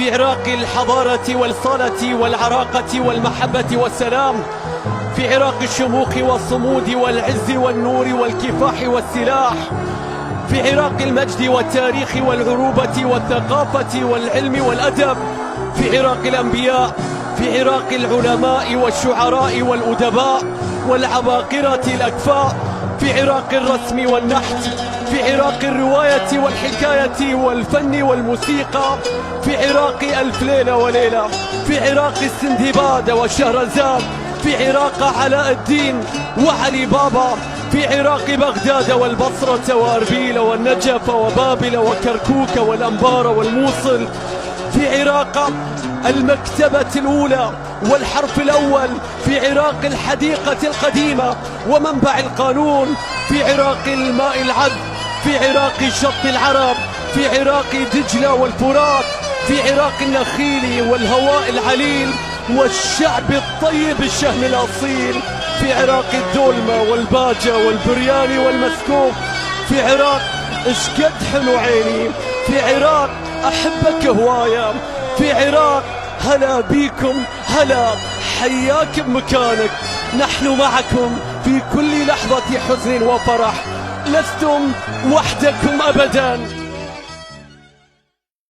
في عراق الحضارة والصالة والعراقة والمحبة والسلام، في عراق الشموخ والصمود والعز والنور والكفاح والسلاح، في عراق المجد والتاريخ والعروبة والثقافة والعلم والأدب، في عراق الأنبياء، في عراق العلماء والشعراء والأدباء والعباقرة الأكفاء، في عراق الرسم والنحت، في عراق الرواية والحكاية والفن والموسيقى، في عراق ألف ليلة وليلة، في عراق السندباد وشهرزاد، في عراق علاء الدين وعلي بابا، في عراق بغداد والبصرة وأربيل والنجف وبابل وكركوك والأنبار والموصل، في عراق المكتبة الأولى والحرف الأول، في عراق الحديقة القديمة ومنبع القانون، في عراق الماء العذب، في عراق شط العرب، في عراق دجلة والفرات، في عراق النخيل والهواء العليل والشعب الطيب الشهم الأصيل، في عراق الدولمة والباجة والبرياني والمسكوب، في عراق اشقد حلو عيني، في عراق أحبك هواية، في عراق هلا بيكم، هلا حياك بمكانك، نحن معكم في كل لحظة حزن وفرح، لستم وحدكم أبداً.